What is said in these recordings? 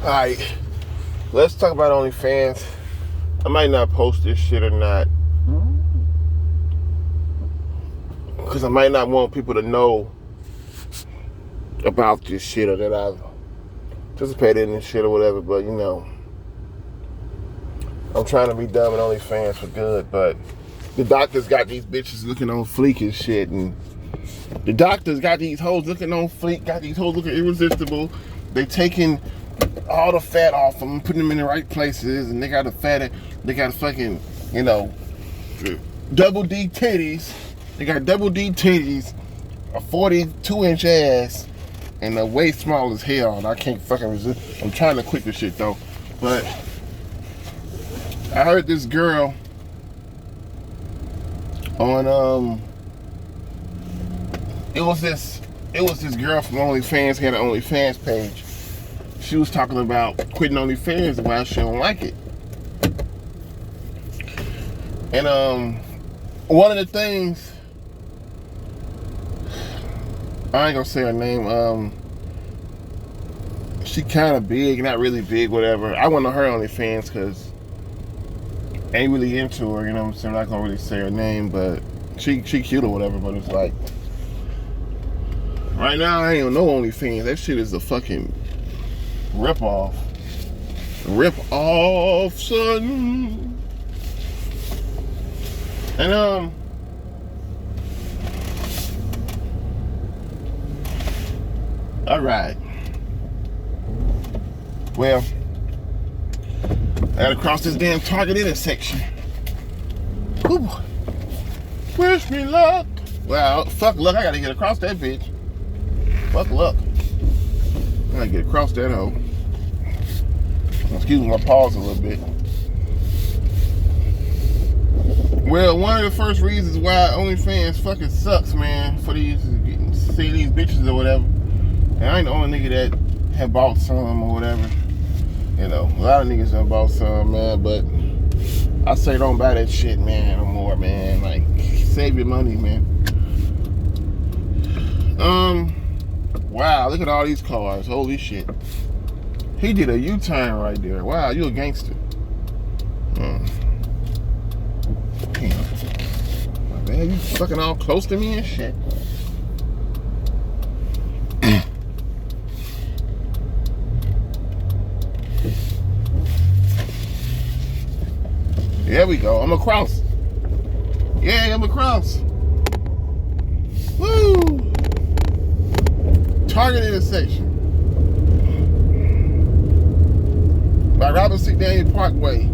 Alright, let's talk about OnlyFans. I might not post this shit or not, because I might not want people to know about this shit or that I've participated in this shit or whatever, but you know, I'm trying to be dumb in OnlyFans for good, but the doctors got these bitches looking on fleek and shit, and the doctors got these hoes looking on fleek, got these hoes looking irresistible. They taking all the fat off them, putting them in the right places, and they got fucking, you know, double D titties. They got double D titties, a 42-inch ass, and a way small as hell, and I can't fucking resist. I'm trying to quit this shit though, but I heard this girl on it was this girl from OnlyFans, had an OnlyFans page. She was talking about quitting OnlyFans and why she don't like it. And one of the things, I ain't gonna say her name, she kind of big, not really big, whatever. I went on her OnlyFans because I ain't really into her, you know what I'm saying? I'm not gonna really say her name, but she cute or whatever, but it's like, right now I ain't on no OnlyFans. That shit is a fucking rip-off. Rip-off, son. And, alright. Well, I gotta cross this damn Target intersection. Whew. Wish me luck. Well, fuck luck, I gotta get across that bitch. Fuck luck. I gotta get across that hoe. Excuse my pause a little bit. Well, one of the first reasons why OnlyFans fucking sucks, man, for these bitches or whatever. And I ain't the only nigga that have bought some or whatever. You know, a lot of niggas done bought some, man, but I say don't buy that shit, man, no more, man. Like, save your money, man. Wow, look at all these cars. Holy shit. He did a U-turn right there. Wow, you a gangster. Damn. Man, you fucking all close to me and shit. There we go. I'm across. Yeah, I'm across. Woo! Target intersection. By Robert C. Daniel Parkway.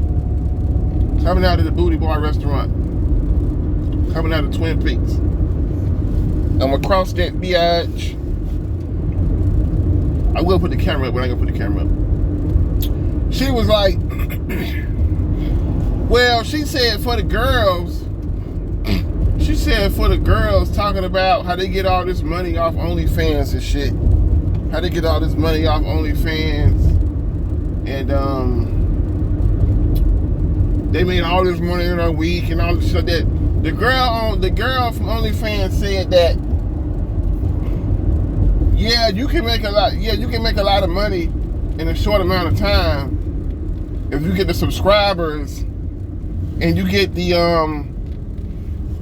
Coming out of the Booty Bar restaurant. Coming out of Twin Peaks. I'm across that biatch. I will put the camera up, but I ain't gonna put the camera up. She was like, well, she said for the girls talking about how they get all this money off OnlyFans and shit. How they get all this money off OnlyFans. And they made all this money in a week and all this shit. That the girl from OnlyFans said that, yeah, you can make a lot of money in a short amount of time if you get the subscribers and you get the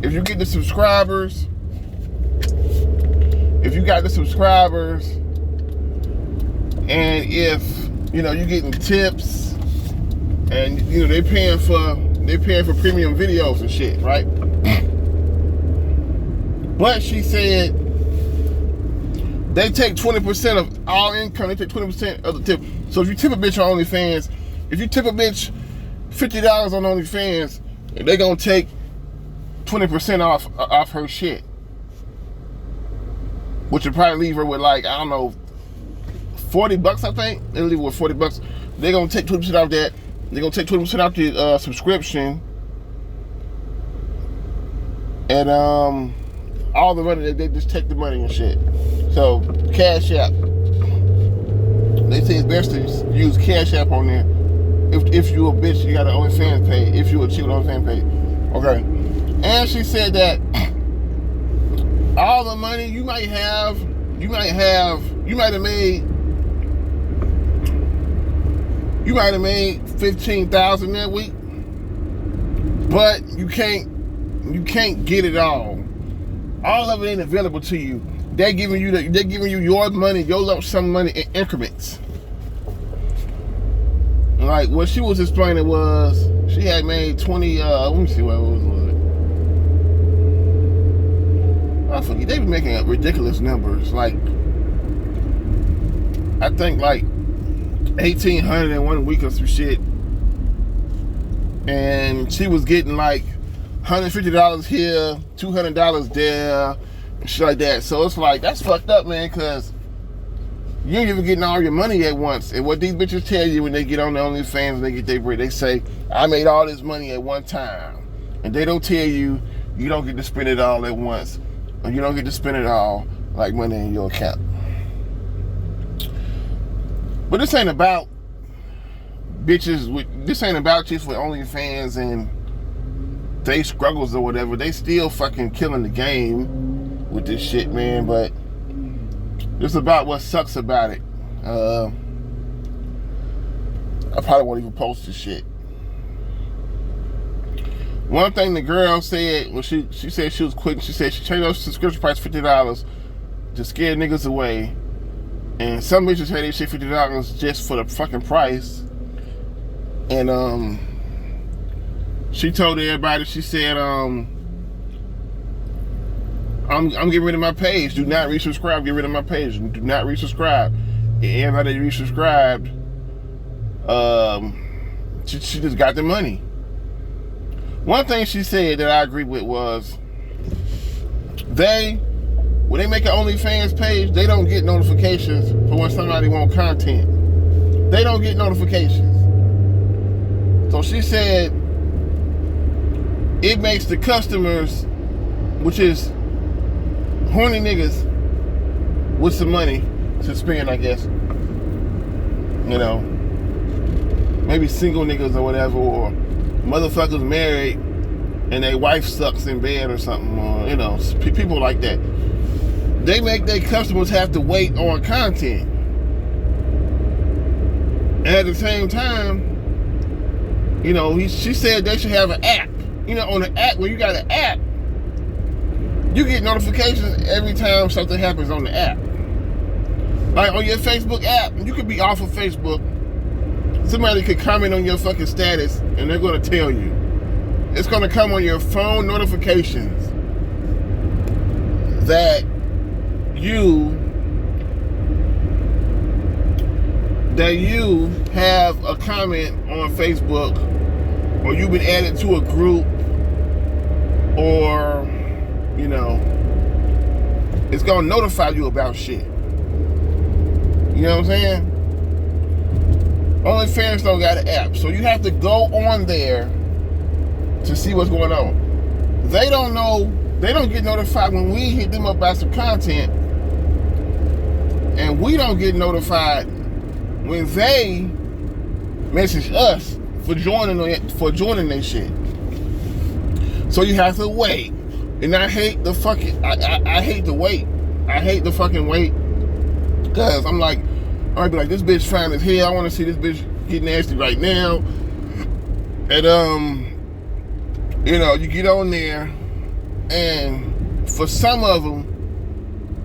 if you got the subscribers and if you know you getting tips and you know they paying for premium videos and shit, right? But she said they take 20% of all income. They take 20% of the tip. So if you tip a bitch on OnlyFans, if you tip a bitch $50 on OnlyFans, they gonna take 20% off her shit, which would probably leave her with like, I don't know, $40. I think they'll leave her with $40. They're gonna take 20% off that. They're gonna take 20% off the subscription, and all the money, they just take the money and shit. So Cash App, they say it's best to use Cash App on there. If you a bitch, you got an OnlyFans page. If you a chick, OnlyFans page. Okay. And she said that all the money you might have made You might have made $15,000 that week, but you can't get it all. All of it ain't available to you. They're giving you your money, your lump sum money in increments. Like what she was explaining was she had made 20. Let me see what was it. I forget. They be making up ridiculous numbers. Like I think like 1,800 in 1 week or some shit, and she was getting like $150 here, $200 there, and shit like that. So it's like, that's fucked up, man, because you ain't even getting all your money at once. And what these bitches tell you when they get on the OnlyFans and they get their bread, they say, I made all this money at one time. And they don't tell you, you don't get to spend it all at once. Or you don't get to spend it all like money in your account. But this ain't about bitches this ain't about chicks with OnlyFans and they struggles or whatever. They still fucking killing the game with this shit, man. But it's about what sucks about it. I probably won't even post this shit. One thing the girl said when she said she was quitting, she said she changed her subscription price $50 to scare niggas away. And some bitches had they shit $50 just for the fucking price. And she told everybody, she said, I'm getting rid of my page. Do not resubscribe, get rid of my page. Do not resubscribe. And everybody that resubscribed, she just got the money. One thing she said that I agree with was when they make an OnlyFans page, they don't get notifications for when somebody wants content. They don't get notifications. So she said it makes the customers, which is horny niggas with some money to spend, I guess. You know, maybe single niggas or whatever, or motherfuckers married and their wife sucks in bed or something, or, you know, people like that. They make their customers have to wait on content. And at the same time, you know, she said they should have an app. You know, on the app, when you got an app, you get notifications every time something happens on the app. Like on your Facebook app, you could be off of Facebook. Somebody could comment on your fucking status and they're going to tell you. It's going to come on your phone notifications that you have a comment on Facebook, or you've been added to a group, or, you know, it's going to notify you about shit. You know what I'm saying? OnlyFans don't got an app, so you have to go on there to see what's going on. They don't know, they don't get notified when we hit them up about some content, and we don't get notified when they message us for joining their shit. So you have to wait. And I hate the fucking, I hate the wait. I hate the fucking wait. Because I'm like, I might be like, this bitch fine as hell. I want to see this bitch get nasty right now. And, you know, you get on there, and for some of them,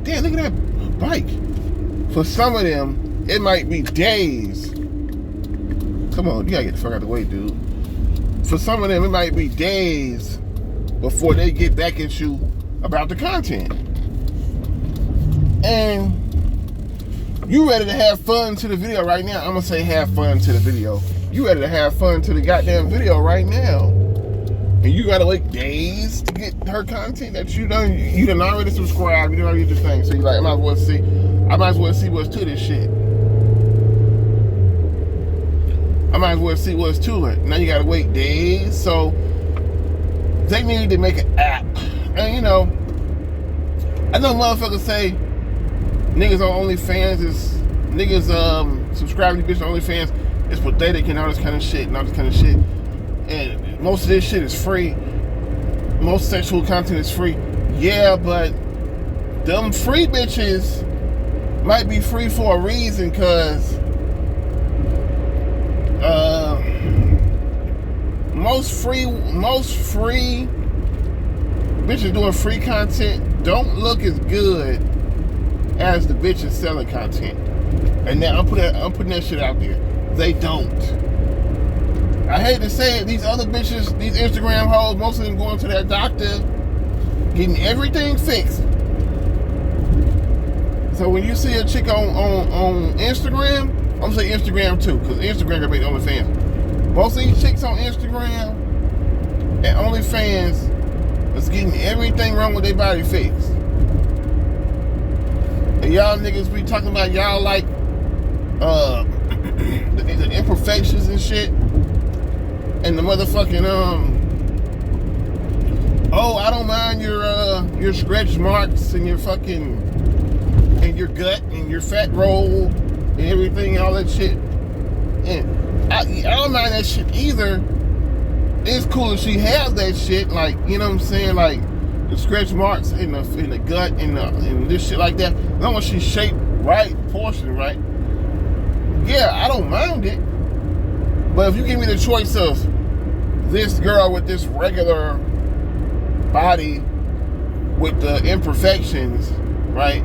damn, look at that bike. For some of them, it might be days. Come on, you gotta get the fuck out of the way, dude. For some of them, it might be days before they get back at you about the content. And you ready to have fun to the video right now. I'm gonna say have fun to the video. You ready to have fun to the goddamn video right now. And you gotta wait days to get her content that you done already subscribed, you done already get your thing. So you're like, I might as well see what's to this shit. I might as well see what's to it. Now you gotta wait days. So they need to make an app. And you know, I know motherfuckers say niggas on OnlyFans is niggas subscribing to bitch on OnlyFans is pathetic and all this kind of shit and all this kind of shit. And most of this shit is free. Most sexual content is free. Yeah, but them free bitches might be free for a reason, cause most free bitches doing free content don't look as good as the bitches selling content. And now I'm putting that shit out there. They don't. I hate to say it, these other bitches, these Instagram hoes, most of them going to their doctor, getting everything fixed. So when you see a chick on Instagram, I'm gonna say Instagram too, because Instagram can make OnlyFans. Most of these chicks on Instagram and OnlyFans is getting everything wrong with their body fixed. And y'all niggas be talking about y'all like the imperfections and shit. And the motherfucking oh, I don't mind your stretch marks and your fucking and your gut and your fat roll and everything, all that shit. And I don't mind that shit either. It's cool if she has that shit, like, you know what I'm saying, like the stretch marks in the gut and this shit like that. As long as she's shaped right, proportioned right. Yeah, I don't mind it. But if you give me the choice of this girl with this regular body with the imperfections, right?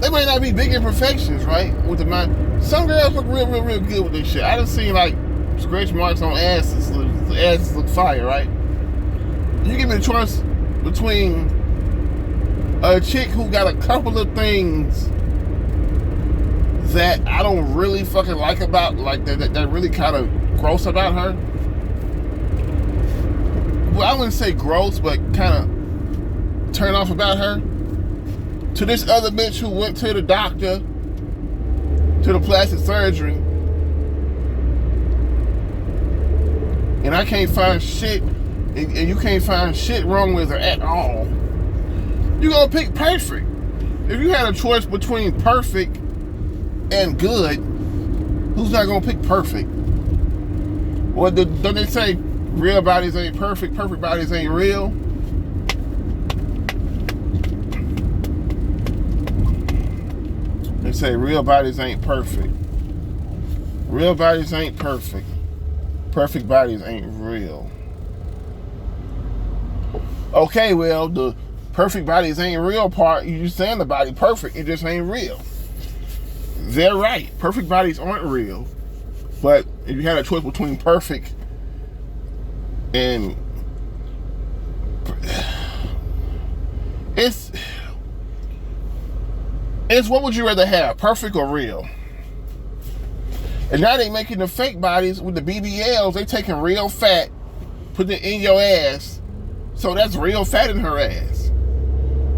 They might not be big imperfections, right? With the mind. Some girls look real good with this shit. I done seen like scratch marks on asses. The asses look fire, right? You give me the choice between a chick who got a couple of things that I don't really fucking like about, like that really kind of gross about her. Well, I wouldn't say gross, but kind of turn off about her. To this other bitch who went to the doctor, to the plastic surgery, and I can't find shit, and you can't find shit wrong with her at all. You gonna pick perfect. If you had a choice between perfect and good, who's not gonna pick perfect? Well, don't they say real bodies ain't perfect, perfect bodies ain't real? They say real bodies ain't perfect. Real bodies ain't perfect. Perfect bodies ain't real. Okay, well, the perfect bodies ain't real part, you just saying the body perfect, it just ain't real. They're right. Perfect bodies aren't real. But if you had a choice between perfect and it's what would you rather have, perfect or real? And now they making the fake bodies with the BBLs. They taking real fat, putting it in your ass, so that's real fat in her ass.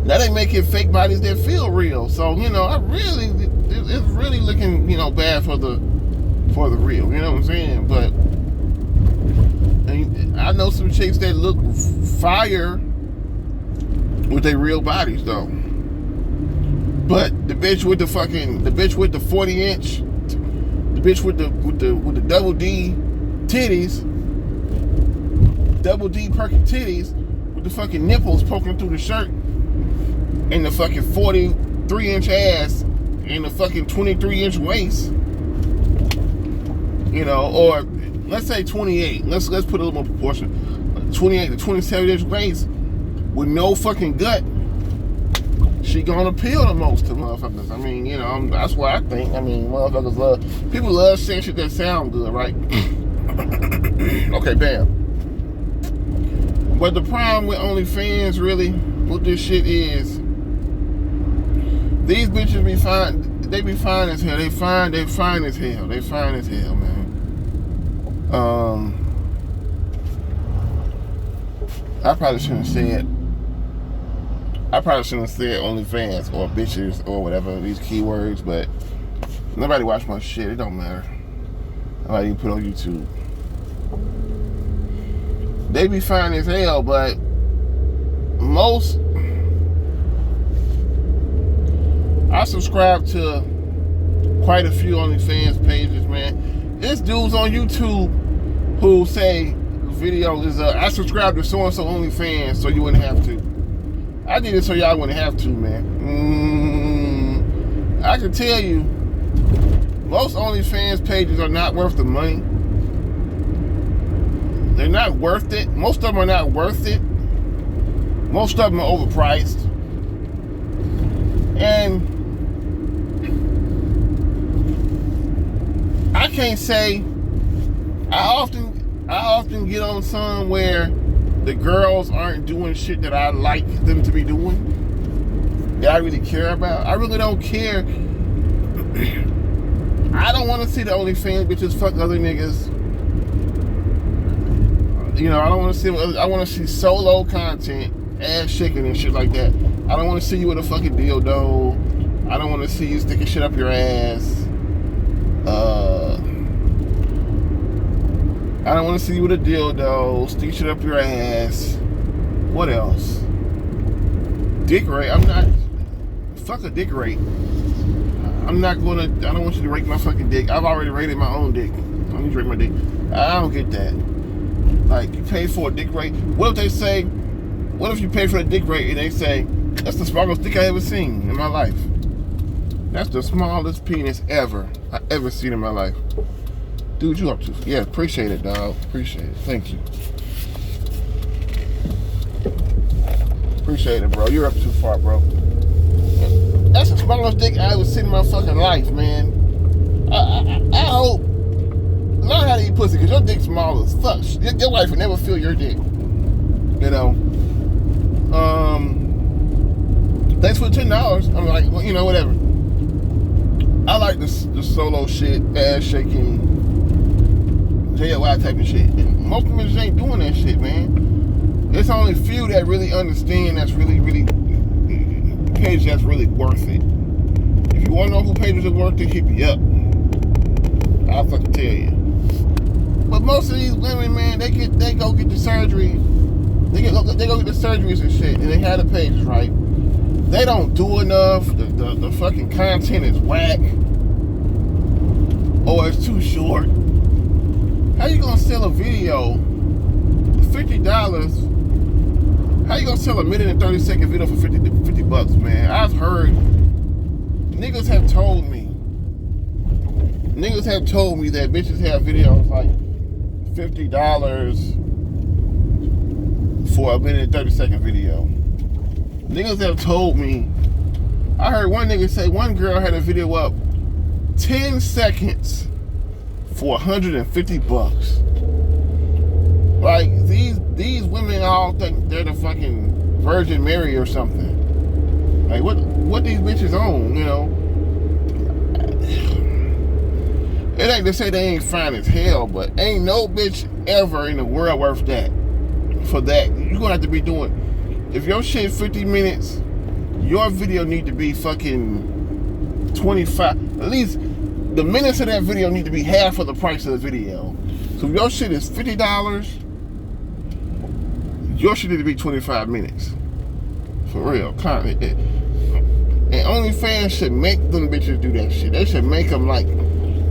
Now they making fake bodies that feel real. So, you know, it's really looking, you know, bad for the real. You know what I'm saying? But I know some chicks that look fire with their real bodies though. But the bitch with the 40-inch, the bitch with the double D titties, double D perky titties, with the fucking nipples poking through the shirt, and the fucking 43-inch ass, and the fucking 23-inch waist, you know, or let's say 28. Let's put a little more proportion. 28 to 27-inch waist with no fucking gut. She gonna appeal the most to motherfuckers. I mean, you know, that's what I think. I mean, people love saying shit that sound good, right? Okay, bam. But the problem with OnlyFans, really, what this shit is, these bitches be fine. They be fine as hell. They fine as hell. They fine as hell, man. I probably shouldn't have said OnlyFans or bitches or whatever, these keywords, but nobody watch my shit. It don't matter. Nobody even put on YouTube. They be fine as hell, but most, I subscribe to quite a few OnlyFans pages, man. There's dudes on YouTube who say video is I subscribe to so-and-so OnlyFans so you wouldn't have to. I did it so y'all wouldn't have to, man. I can tell you, most OnlyFans pages are not worth the money. They're not worth it. Most of them are not worth it. Most of them are overpriced. And I can't say, I often get on some where the girls aren't doing shit that I like them to be doing, that I really care about. I really don't care. I don't want to see the OnlyFans bitches fuck other niggas. You know, I don't want to see. I want to see solo content, ass shaking and shit like that. I don't want to see you with a fucking dildo. I don't want to see you sticking shit up your ass. I don't want to see you with a dildo, stick shit up your ass. What else? Dick rate. I'm not. Fuck a dick rate. I'm not gonna. I don't want you to rate my fucking dick. I've already rated my own dick. I don't need to rate my dick. I don't get that. Like, you pay for a dick rate. What if they say? What if you pay for a dick rate and they say that's the smallest dick I ever seen in my life? That's the smallest penis I ever seen in my life. Dude, you up to? Yeah, appreciate it, dog. Appreciate it. Thank you. Appreciate it, bro. You're up too far, bro. That's the smallest dick I ever seen in my fucking life, man. I hope. Learn how to eat pussy, because your dick's small as fuck. Your wife would never feel your dick. You know? Thanks for the $10. I'm like, well, you know, whatever. I like the solo shit, ass shaking, JLY type of shit. And most of them just ain't doing that shit, man. There's only a few that really understand that's really pages that's really worth it. If you want to know who pages are worth it, hit me up. I'll fucking tell you. But most of these women, man, they go get the surgery. They go get the surgeries and shit, and they have the pages right. They don't do enough. The fucking content is whack, or it's too short. How you gonna sell a video for $50? How you gonna sell a minute and 30-second video for $50, man? I've heard niggas have told me that bitches have videos like $50 for a minute and 30-second video. Niggas have told me. I heard one nigga say one girl had a video up 10 seconds for $150. Like, these women all think they're the fucking Virgin Mary or something. Like, what these bitches own, you know? It ain't to say they ain't fine as hell, but ain't no bitch ever in the world worth that. For that, you're gonna have to be doing. If your shit 50 minutes, your video need to be fucking 25. At least the minutes of that video need to be half of the price of the video. So if your shit is $50, your shit need to be 25 minutes. For real. And OnlyFans should make them bitches do that shit. They should make them like,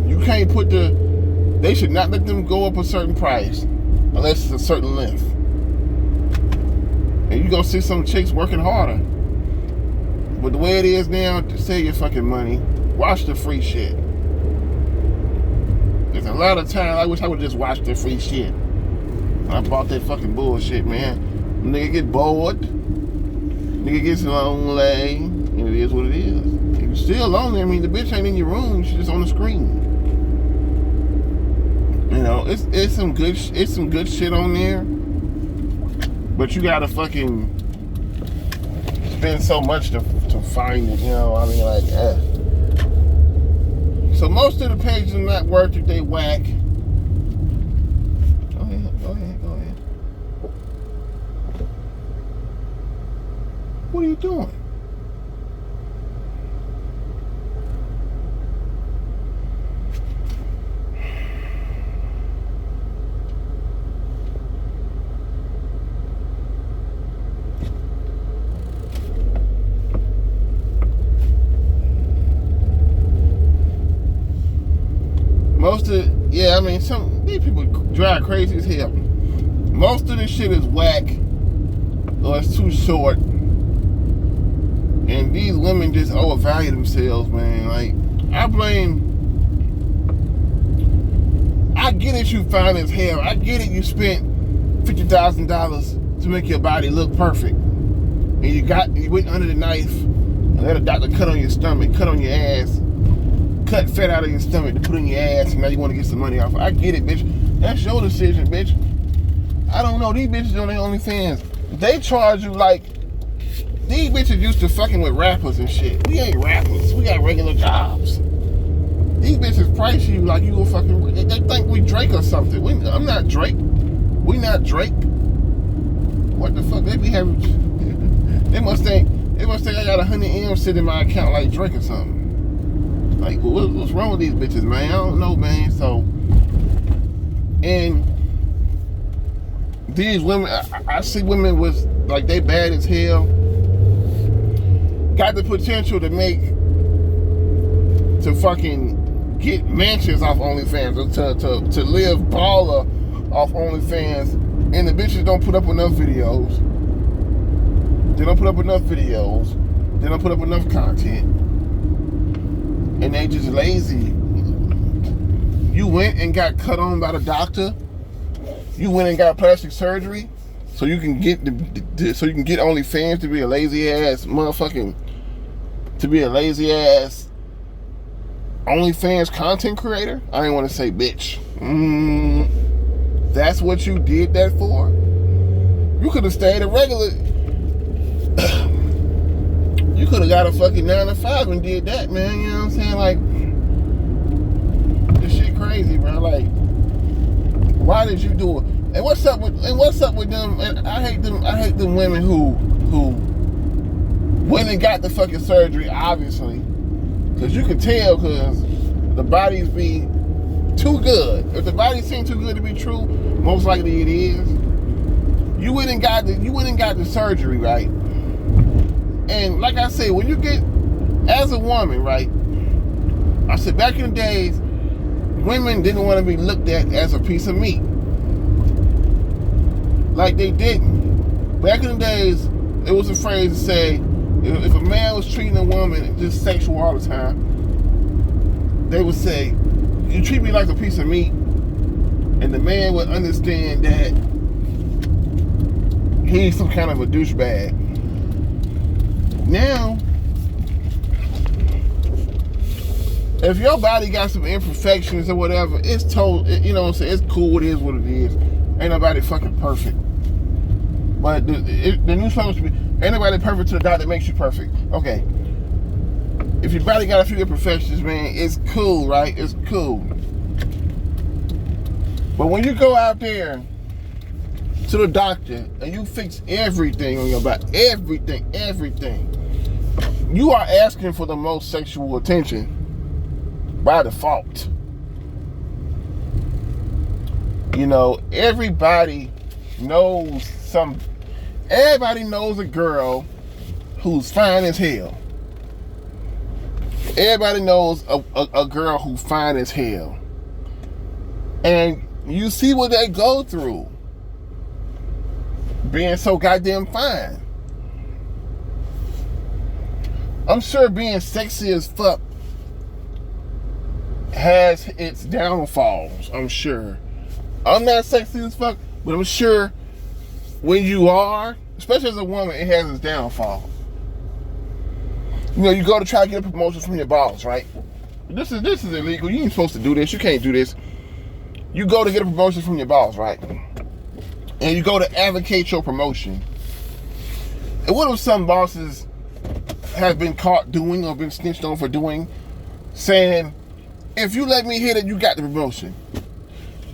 you can't put they should not let them go up a certain price unless it's a certain length. And you gonna see some chicks working harder. But the way it is now, to save your fucking money, watch the free shit. There's a lot of times I wish I would just watch the free shit. When I bought that fucking bullshit, man. Nigga get bored. Nigga gets lonely. And it is what it is. If you're still lonely, I mean, the bitch ain't in your room. She's just on the screen. You know, it's some good shit on there. But you gotta fucking spend so much to find it, you know. I mean, like, So most of the pages are not worth it. They whack. Go ahead. What are you doing? I mean, these people drive crazy as hell. Most of this shit is whack, or it's too short. And these women just overvalue themselves, man. Like, I get it, you fine as hell. I get it, you spent $50,000 to make your body look perfect. And you went under the knife and let a doctor cut on your stomach, cut on your ass, cut fat out of your stomach to put in your ass, and now you want to get some money off. I get it, bitch. That's your decision, bitch. I don't know. These bitches on their OnlyFans, they charge you like, these bitches used to fucking with rappers and shit. We ain't rappers. We got regular jobs. These bitches price you like you a fucking, they think we Drake or something. I'm not Drake. We not Drake. What the fuck? They be having, they must think I got 100 M's sitting in my account like Drake or something. Like, what's wrong with these bitches, man? I don't know, man. So, and these women, I see women with, like, they bad as hell. Got the potential to fucking get mansions off OnlyFans, to live baller off OnlyFans, and the bitches don't put up enough videos. They don't put up enough videos. They don't put up enough content. And they just lazy. You went and got cut on by the doctor. You went and got plastic surgery so you can get OnlyFans to be a lazy ass motherfucking, to be a lazy ass OnlyFans content creator. I didn't want to say bitch. That's what you did that for? You could have stayed a regular. You could have got a fucking 9 to 5 and did that, man. You know what I'm saying? Like, this shit crazy, bro. Like, why did you do it? And what's up with them? And I hate them women who went and got the fucking surgery, obviously, because you can tell, because the bodies be too good. If the body seems too good to be true, most likely it is. You went and got the surgery, right? And like I said, when you get, as a woman, right? I said back in the days, women didn't want to be looked at as a piece of meat. Like they didn't. Back in the days, it was a phrase to say, if a man was treating a woman just sexual all the time, they would say, you treat me like a piece of meat, and the man would understand that he's some kind of a douchebag. Now, if your body got some imperfections or whatever, it's told, you know what I'm saying, it's cool, it is what it is. Ain't nobody fucking perfect. But the new song should be, ain't nobody perfect to the doctor that makes you perfect. Okay. If your body got a few imperfections, man, it's cool, right? It's cool. But when you go out there to the doctor and you fix everything on your body, everything, you are asking for the most sexual attention by default. You know, everybody knows a girl who's fine as hell. Everybody knows a girl who's fine as hell. And you see what they go through being so goddamn fine. I'm sure being sexy as fuck has its downfalls, I'm sure. I'm not sexy as fuck, but I'm sure when you are, especially as a woman, it has its downfall. You know, you go to try to get a promotion from your boss, right? This is illegal. You ain't supposed to do this. You can't do this. You go to get a promotion from your boss, right? And you go to advocate your promotion. And what if some bosses have been caught doing or been snitched on for doing, saying, if you let me hit it, you got the promotion.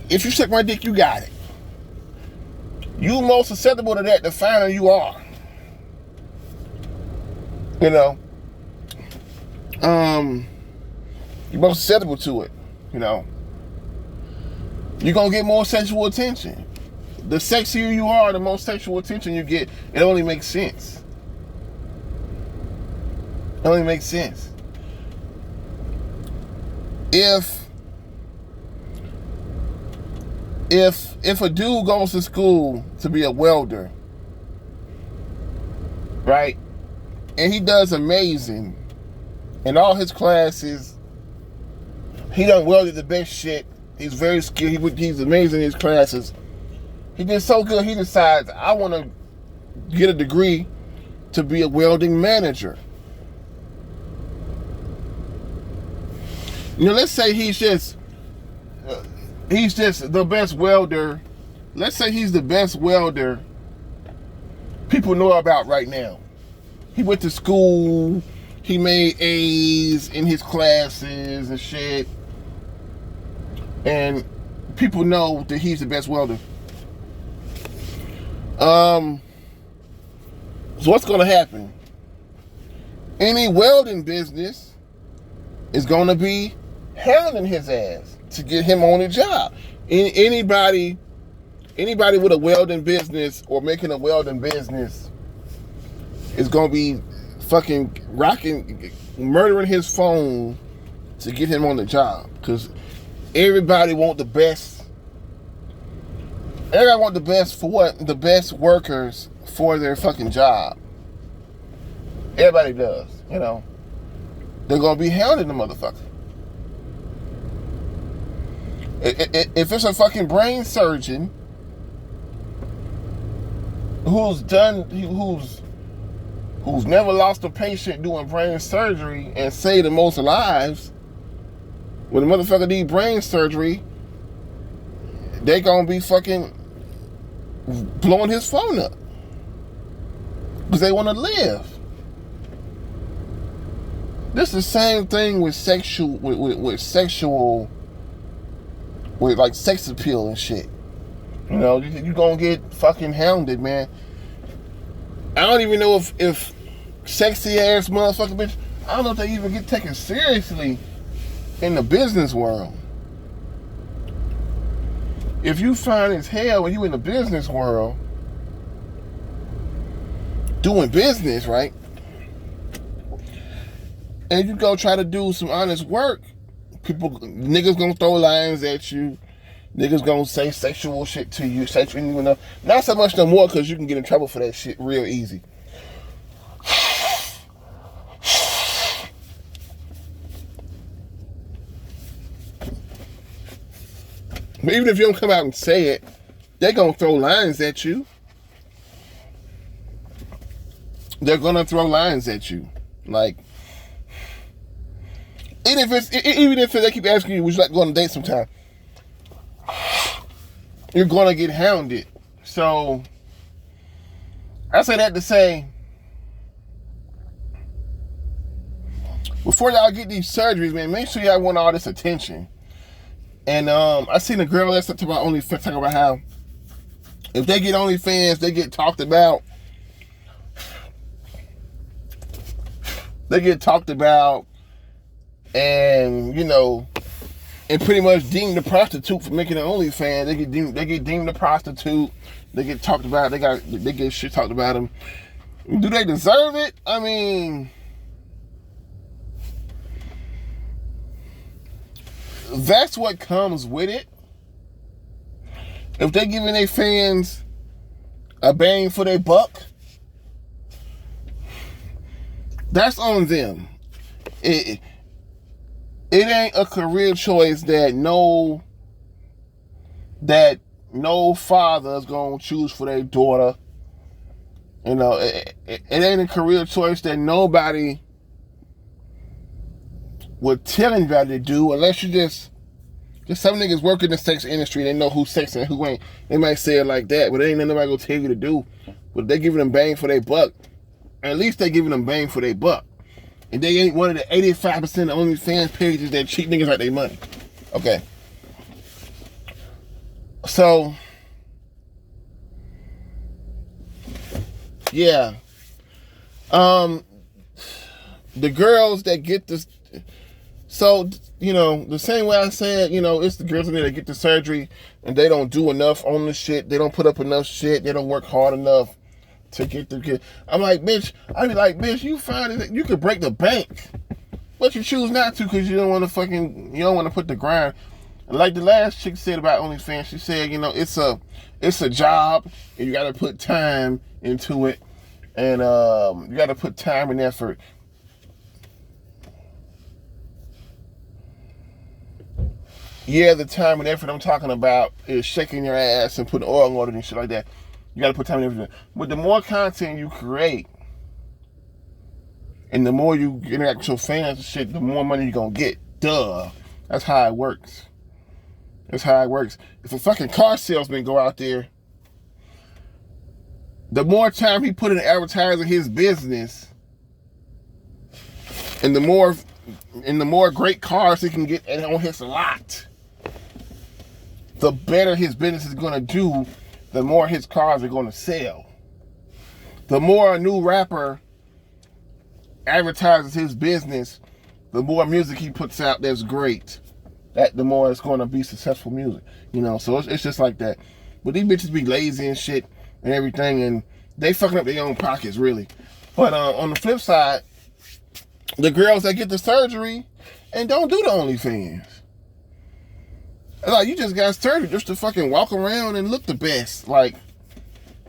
If you suck my dick, you got it. You most susceptible to that, the finer you are. You know? You're most susceptible to it, you know? You're gonna get more sexual attention. The sexier you are, the more sexual attention you get. It only makes sense. It only makes sense. If a dude goes to school to be a welder, right, and he does amazing in all his classes, he done welded the best shit, he's very skilled, he's amazing in his classes, He did so good, he decides, I want to get a degree to be a welding manager. You know, let's say he's just the best welder. Let's say he's the best welder people know about right now. He went to school, he made A's in his classes and shit, and people know that he's the best welder. So what's gonna happen? Any welding business is gonna be hounding his ass to get him on a job. Anybody with a welding business or making a welding business is gonna be fucking murdering his phone to get him on the job, because everybody want the best. Everybody want the best for what? The best workers for their fucking job. Everybody does, you know. They're gonna be hounding the motherfucker. If it's a fucking brain surgeon who's never lost a patient doing brain surgery and saved the most lives, when the motherfucker need brain surgery, they gonna be fucking blowing his phone up because they want to live. This is the same thing with with like sex appeal and shit. You know, you gonna get fucking hounded, man. I don't even know if sexy ass motherfucking bitch, I don't know if they even get taken seriously in the business world. If you fine as hell when you in the business world doing business, right? And you go try to do some honest work, niggas gonna throw lines at you. Niggas gonna say sexual shit to you. Not so much no more, because you can get in trouble for that shit real easy. But even if you don't come out and say it, they're gonna throw lines at you. They're gonna throw lines at you. Like, even if they keep asking you, would you like to go on a date sometime? You're gonna get hounded. So I say that to say, before y'all get these surgeries, man, make sure y'all want all this attention. And I seen a girl that's talking about OnlyFans, talking about how if they get OnlyFans, they get talked about. They get talked about, and you know, and pretty much deemed a prostitute for making an OnlyFans. They get deemed a prostitute. They get talked about. They get shit talked about them. Do they deserve it? I mean, that's what comes with it. If they giving their fans a bang for their buck, that's on them. It ain't a career choice that no father is gonna choose for their daughter. You know, it ain't a career choice that nobody would tell anybody to do, unless you just some niggas work in the sex industry. They know who's sex and who ain't. They might say it like that, but it ain't nothing nobody gonna tell you to do. But they giving them bang for their buck. At least they giving them bang for their buck. And they ain't one of the 85% of OnlyFans pages that cheat niggas out their money. Okay. So, yeah. The girls that get this, so, you know, the same way I said, you know, it's the girls in there that get the surgery and they don't do enough on the shit. They don't put up enough shit. They don't work hard enough to get the kid. I'm like, bitch, you find it, you could break the bank, but you choose not to because you don't want to put the grind. And like the last chick said about OnlyFans, she said, you know, it's a job and you got to put time into it, and you got to put time and effort. Yeah, the time and effort I'm talking about is shaking your ass and putting oil on it and shit like that. You gotta put time and effort in. But the more content you create and the more you interact with your fans and shit, the more money you're gonna get. Duh. That's how it works. That's how it works. If a fucking car salesman go out there, the more time he put in advertising his business, and the more great cars he can get on his lot, the better his business is gonna do, the more his cars are gonna sell. The more a new rapper advertises his business, the more music he puts out that's great. The more it's gonna be successful music. You know, so it's just like that. But these bitches be lazy and shit and everything, and they fucking up their own pockets, really. But on the flip side, the girls that get the surgery and don't do the OnlyFans. Like, you just got surgery just to fucking walk around and look the best. Like,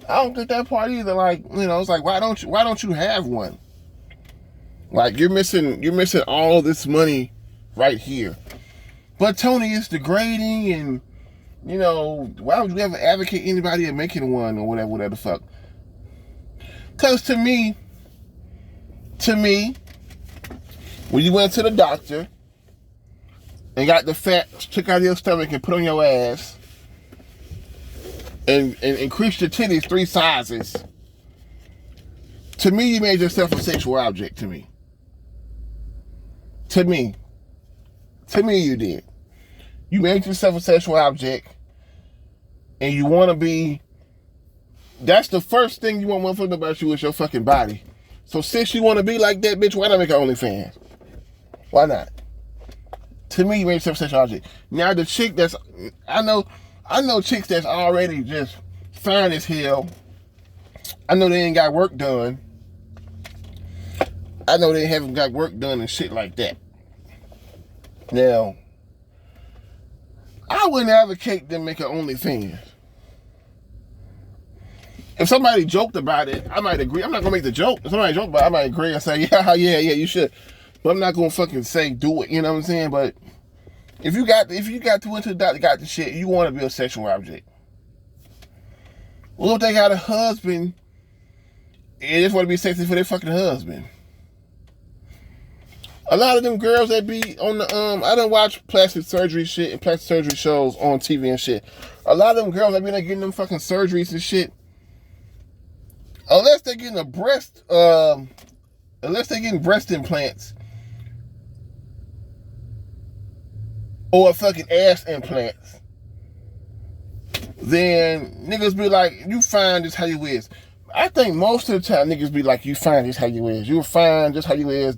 I don't get that part either. Like, you know, it's like, why don't you have one? Like, you're missing all this money right here. But Tony, it's degrading, and you know, why would you ever advocate anybody in making one or whatever the fuck? Cause to me, when you went to the doctor and got the fat took out of your stomach and put on your ass and increased your titties 3 sizes, to me, you made yourself a sexual object. To me, you did. You made yourself a sexual object, and you want to be. That's the first thing you want motherfuckers about you is your fucking body. So since you want to be like that, bitch, why not make an OnlyFans? Why not? To me, you made yourself a sexual object. Now the chick that's, I know chicks that's already just fine as hell. I know they ain't got work done. I know they haven't got work done and shit like that. Now, I wouldn't advocate them make an OnlyFans. If somebody joked about it, I might agree. I'm not gonna make the joke. If somebody joked about it, I might agree and say, yeah, you should. But I'm not gonna fucking say do it. You know what I'm saying? But if you got to went to the doctor, got the shit, you want to be a sexual object. Well, if they got a husband, they just want to be sexy for their fucking husband. A lot of them girls that be on the I don't watch plastic surgery shit and plastic surgery shows on TV and shit. A lot of them girls that be like getting them fucking surgeries and shit. Unless they're getting breast implants or fucking ass implants, then niggas be like, you fine just how you is. I think most of the time niggas be like, you fine just how you is. You're fine just how you is.